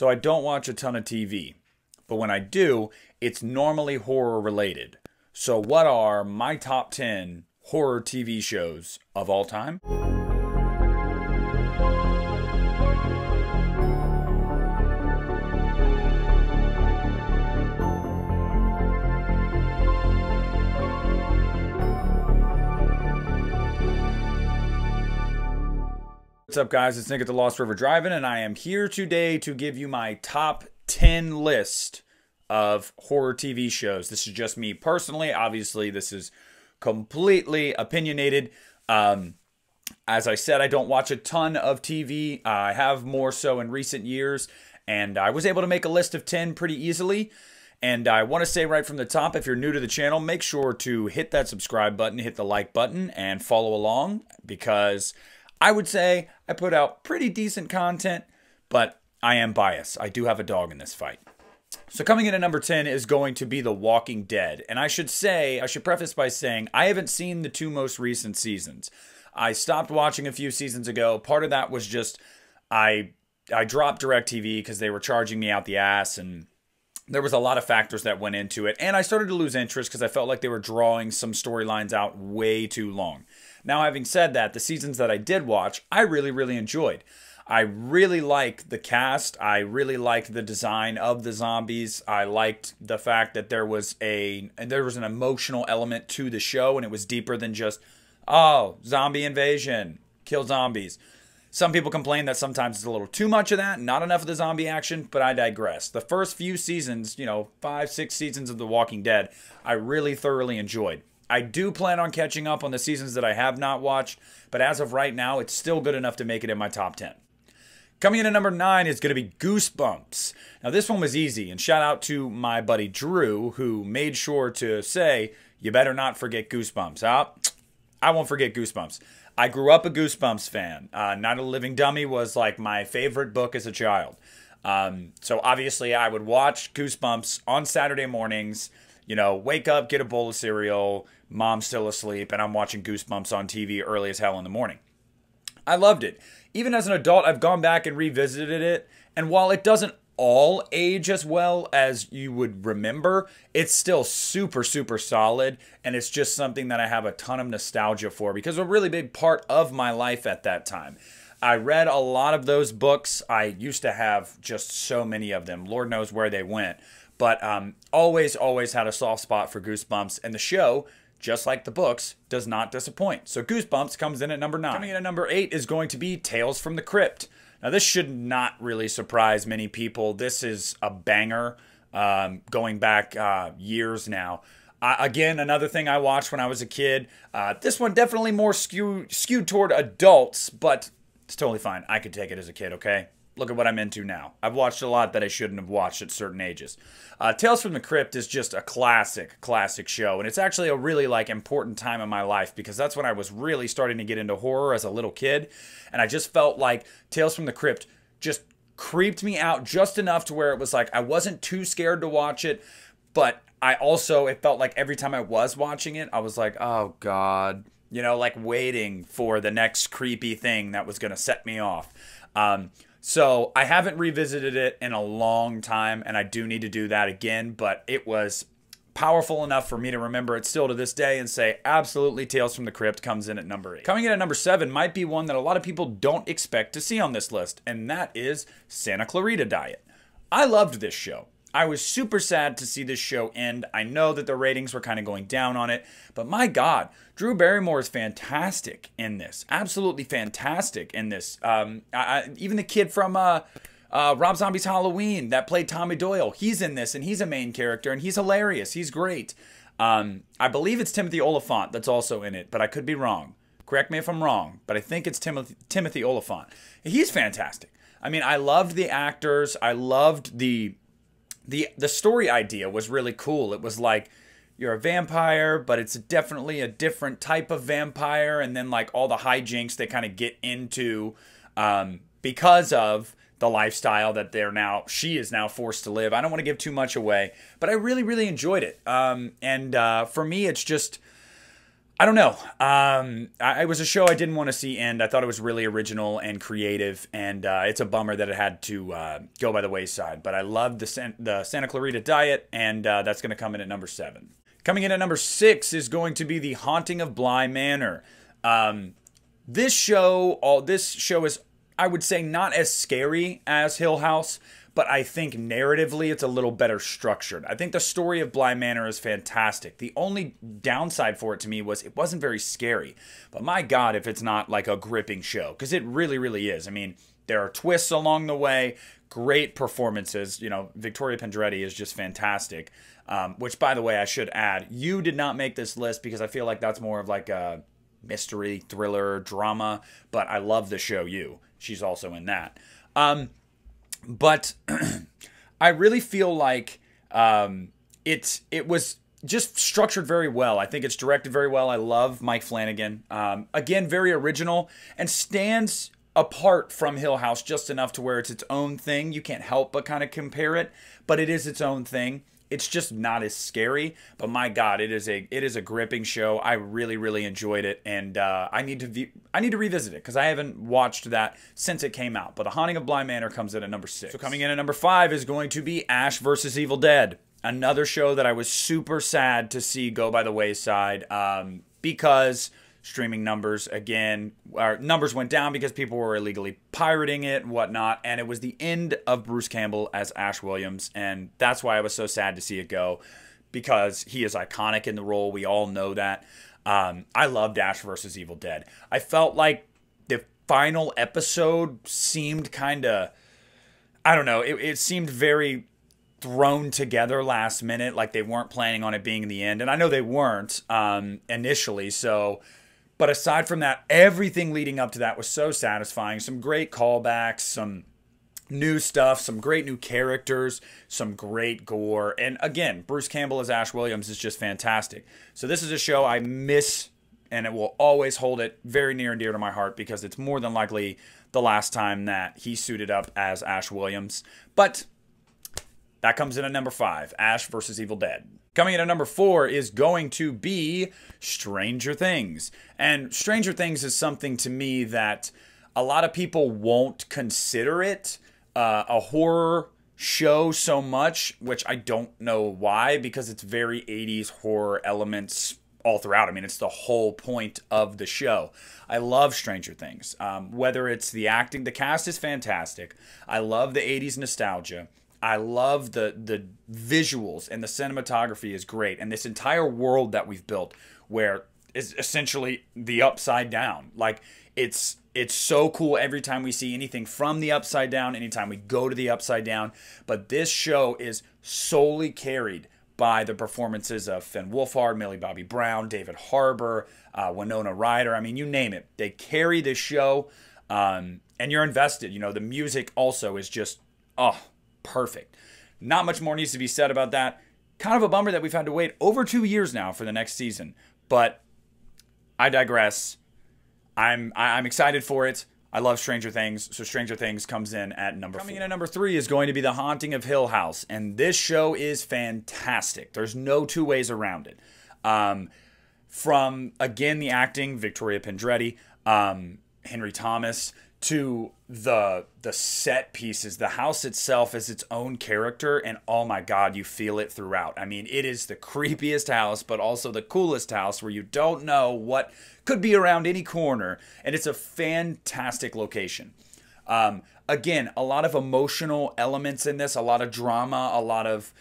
so I don't watch a ton of TV. But when I do, it's normally horror related. So what are my top 10 horror TV shows of all time? What's up, guys? It's Nick at the Lost River Drive-In, and I am here today to give you my top 10 list of horror TV shows. This is just me personally. Obviously, this is completely opinionated. As I said, I don't watch a ton of TV. I have more so in recent years, and I was able to make a list of 10 pretty easily. And I want to say right from the top, if you're new to the channel, make sure to hit that subscribe button, hit the like button, and follow along, because I would say I put out pretty decent content, but I am biased. I do have a dog in this fight. So coming in at number 10 is going to be The Walking Dead. And I should preface by saying I haven't seen the two most recent seasons. I stopped watching a few seasons ago. Part of that was just I dropped DirecTV because they were charging me out the ass, and there was a lot of factors that went into it. And I started to lose interest because I felt like they were drawing some storylines out way too long. Now, having said that, the seasons that I did watch, I really, really enjoyed. I really liked the cast. I really liked the design of the zombies. I liked the fact that there was an emotional element to the show, and it was deeper than just, oh, zombie invasion, kill zombies. Some people complain that sometimes it's a little too much of that, not enough of the zombie action, but I digress. The first few seasons, 5, 6 seasons of The Walking Dead, I really thoroughly enjoyed. I do plan on catching up on the seasons that I have not watched, but as of right now, it's still good enough to make it in my top 10. Coming in at number 9 is going to be Goosebumps. Now, this one was easy, and shout out to my buddy Drew, who made sure to say, you better not forget Goosebumps. I won't forget Goosebumps. I grew up a Goosebumps fan. Night of the Living Dummy was like my favorite book as a child. So obviously, I would watch Goosebumps on Saturday mornings. Wake up, get a bowl of cereal, mom's still asleep, and I'm watching Goosebumps on TV early as hell in the morning. I loved it. Even as an adult, I've gone back and revisited it, and while it doesn't all age as well as you would remember, it's still super, super solid, and it's just something that I have a ton of nostalgia for because a really big part of my life at that time. I read a lot of those books. I used to have just so many of them. Lord knows where they went. But always had a soft spot for Goosebumps. And the show, just like the books, does not disappoint. So Goosebumps comes in at number 9. Coming in at number 8 is going to be Tales from the Crypt. Now, this should not really surprise many people. This is a banger going back years now. Again, another thing I watched when I was a kid. This one definitely more skewed toward adults, but it's totally fine. I could take it as a kid, okay? Look at what I'm into now. I've watched a lot that I shouldn't have watched at certain ages. Tales from the Crypt is just a classic show. And it's actually a really important time in my life because that's when I was really starting to get into horror as a little kid. And I just felt like Tales from the Crypt just creeped me out just enough to where it was like I wasn't too scared to watch it. But it felt like every time I was watching it, I was like, oh God. Waiting for the next creepy thing that was going to set me off. So I haven't revisited it in a long time, and I do need to do that again, but it was powerful enough for me to remember it still to this day and say absolutely Tales from the Crypt comes in at number 8. Coming in at number 7 might be one that a lot of people don't expect to see on this list, and that is Santa Clarita Diet. I loved this show. I was super sad to see this show end. I know that the ratings were kind of going down on it, but my God, Drew Barrymore is fantastic in this. Absolutely fantastic in this. Even the kid from Rob Zombie's Halloween that played Tommy Doyle, he's in this, and he's a main character, and he's hilarious. He's great. I believe it's Timothy Olyphant that's also in it, but I could be wrong. Correct me if I'm wrong, but I think it's Timothy Olyphant. He's fantastic. I mean, I loved the actors. I loved the story idea was really cool. It was like, you're a vampire, but it's definitely a different type of vampire. And then all the hijinks they kind of get into because of the lifestyle that she is now forced to live. I don't want to give too much away, but I really, really enjoyed it. For me, it's just, I don't know. It was a show I didn't want to see end. I thought it was really original and creative, and it's a bummer that it had to go by the wayside. But I loved the Santa Clarita Diet, and that's going to come in at number 7. Coming in at number 6 is going to be The Haunting of Bly Manor. This show is, I would say, not as scary as Hill House, but I think narratively it's a little better structured. I think the story of Bly Manor is fantastic. The only downside for it to me was it wasn't very scary. But my God, if it's not like a gripping show, because it really, really is. I mean, there are twists along the way, great performances. You know, Victoria Pedretti is just fantastic. Which, by the way, I should add, you did not make this list because I feel like that's more of like a mystery, thriller, drama. But I love the show You. She's also in that. But I really feel like it was just structured very well. I think it's directed very well. I love Mike Flanagan. Again, very original and stands apart from Hill House just enough to where it's its own thing. You can't help but kind of compare it, but it is its own thing. It's just not as scary, but my God, it is a gripping show. I really, really enjoyed it, and I need to revisit it because I haven't watched that since it came out. But The Haunting of Bly Manor comes in at number 6. So coming in at number 5 is going to be Ash vs. Evil Dead, another show that I was super sad to see go by the wayside because streaming numbers, again, our numbers went down because people were illegally pirating it and whatnot, and it was the end of Bruce Campbell as Ash Williams, and that's why I was so sad to see it go, because he is iconic in the role. We all know that. I loved Ash vs. Evil Dead. I felt like the final episode seemed kind of, I don't know, it seemed very thrown together last minute, like they weren't planning on it being the end, and I know they weren't initially, so... But aside from that, everything leading up to that was so satisfying. Some great callbacks, some new stuff, some great new characters, some great gore. And again, Bruce Campbell as Ash Williams is just fantastic. So this is a show I miss, and it will always hold it very near and dear to my heart because it's more than likely the last time that he suited up as Ash Williams. But that comes in at number 5, Ash vs. Evil Dead. Coming in at number 4 is going to be Stranger Things. And Stranger Things is something to me that a lot of people won't consider it a horror show so much, which I don't know why, because it's very 80s horror elements all throughout. I mean, it's the whole point of the show. I love Stranger Things. Whether it's the acting, the cast is fantastic. I love the 80s nostalgia. I love the visuals, and the cinematography is great. And this entire world that we've built where is essentially the Upside Down. Like, it's so cool every time we see anything from the Upside Down, anytime we go to the Upside Down. But this show is solely carried by the performances of Finn Wolfhard, Millie Bobby Brown, David Harbour, Winona Ryder. I mean, you name it. They carry this show, and you're invested. You know, the music also is just, perfect. Not much more needs to be said about that. Kind of a bummer that we've had to wait over 2 years now for the next season. But I digress. I'm excited for it. I love Stranger Things, so Stranger Things comes in at number 4. Coming in at number 3 is going to be The Haunting of Hill House, and this show is fantastic. There's no two ways around it. From, again, the acting, Victoria Pedretti, Henry Thomas, to the set pieces. The house itself is its own character, and oh my God, you feel it throughout. I mean, it is the creepiest house, but also the coolest house where you don't know what could be around any corner, and it's a fantastic location. Again, a lot of emotional elements in this, a lot of drama, a lot of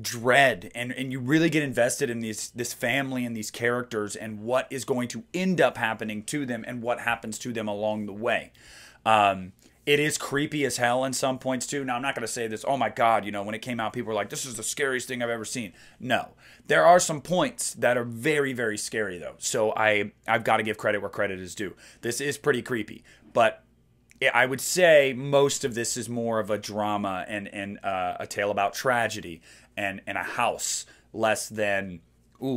dread, and you really get invested in this family and these characters and what is going to end up happening to them and what happens to them along the way. It is creepy as hell in some points too. Now, I'm not going to say this, oh my God, you know, when it came out, people were like, this is the scariest thing I've ever seen. No, there are some points that are very, very scary though. So I've got to give credit where credit is due. This is pretty creepy, but I would say most of this is more of a drama and a tale about tragedy and a house, less than,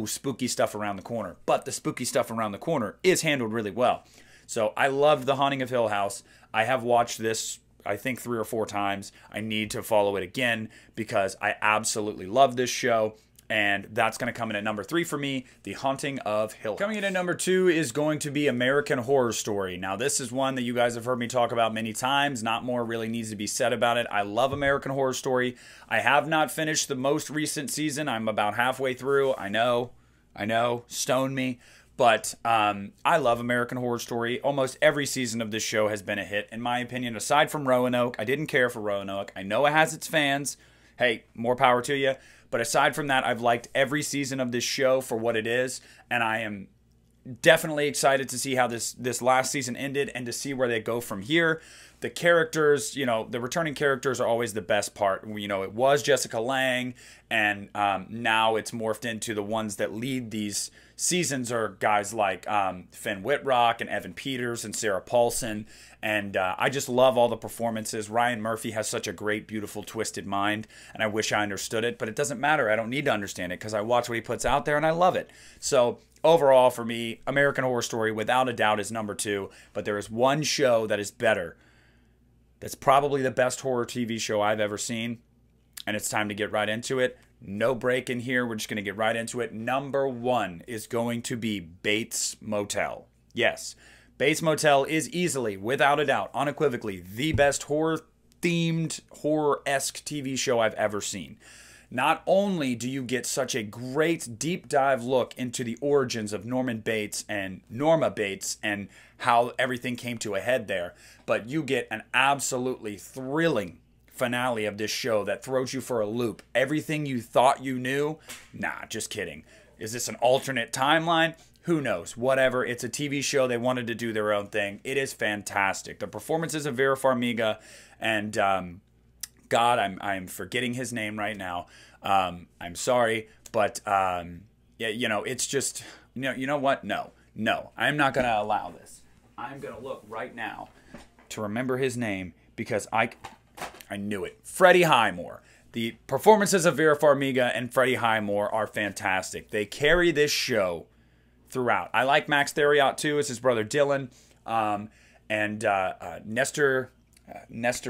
spooky stuff around the corner. But the spooky stuff around the corner is handled really well. So I loved The Haunting of Hill House. I have watched this, I think, 3 or 4 times. I need to follow it again because I absolutely love this show. And that's going to come in at number 3 for me, The Haunting of Hill House. Coming in at number 2 is going to be American Horror Story. Now, this is one that you guys have heard me talk about many times. Not more really needs to be said about it. I love American Horror Story. I have not finished the most recent season. I'm about halfway through. I know, stone me. But I love American Horror Story. Almost every season of this show has been a hit, in my opinion, aside from Roanoke. I didn't care for Roanoke. I know it has its fans. Hey, more power to you. But aside from that, I've liked every season of this show for what it is, and I am definitely excited to see how this last season ended and to see where they go from here. The characters, you know, the returning characters are always the best part. You know, it was Jessica Lange, and now it's morphed into the ones that lead these seasons are guys like Finn Wittrock and Evan Peters and Sarah Paulson. And I just love all the performances. Ryan Murphy has such a great, beautiful, twisted mind, and I wish I understood it, but it doesn't matter. I don't need to understand it because I watch what he puts out there and I love it. So overall, for me, American Horror Story, without a doubt, is number 2, but there is one show that is better. That's probably the best horror TV show I've ever seen, and it's time to get right into it. No break in here. We're just going to get right into it. Number 1 is going to be Bates Motel. Yes, Bates Motel is easily, without a doubt, unequivocally, the best horror-themed, horror-esque TV show I've ever seen. Not only do you get such a great deep dive look into the origins of Norman Bates and Norma Bates and how everything came to a head there, but you get an absolutely thrilling finale of this show that throws you for a loop. Everything you thought you knew, nah, just kidding. Is this an alternate timeline? Who knows? Whatever. It's a TV show. They wanted to do their own thing. It is fantastic. The performances of Vera Farmiga and God, I'm forgetting his name right now. I'm sorry, but yeah, you know, it's just you know what? No, I'm not gonna allow this. I'm gonna look right now to remember his name because I knew it. Freddie Highmore. The performances of Vera Farmiga and Freddie Highmore are fantastic. They carry this show throughout. I like Max Theriot too. It's his brother Dylan, and Nestor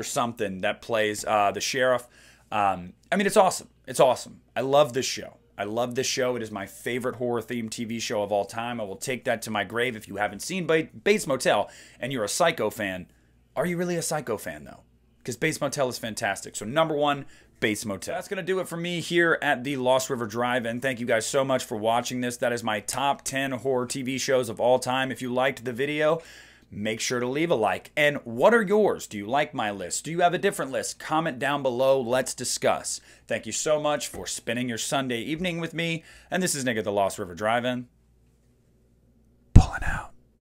something that plays the sheriff. I mean, it's awesome. It's awesome. I love this show. It is my favorite horror-themed TV show of all time. I will take that to my grave. If you haven't seen Bates Motel and you're a Psycho fan, are you really a Psycho fan, though? Because Bates Motel is fantastic. So number 1, Bates Motel. That's going to do it for me here at the Lost River Drive-In. Thank you guys so much for watching this. That is my top 10 horror TV shows of all time. If you liked the video, make sure to leave a like. And what are yours? Do you like my list? Do you have a different list? Comment down below. Let's discuss. Thank you so much for spending your Sunday evening with me. And this is Nick at the Lost River Drive-In.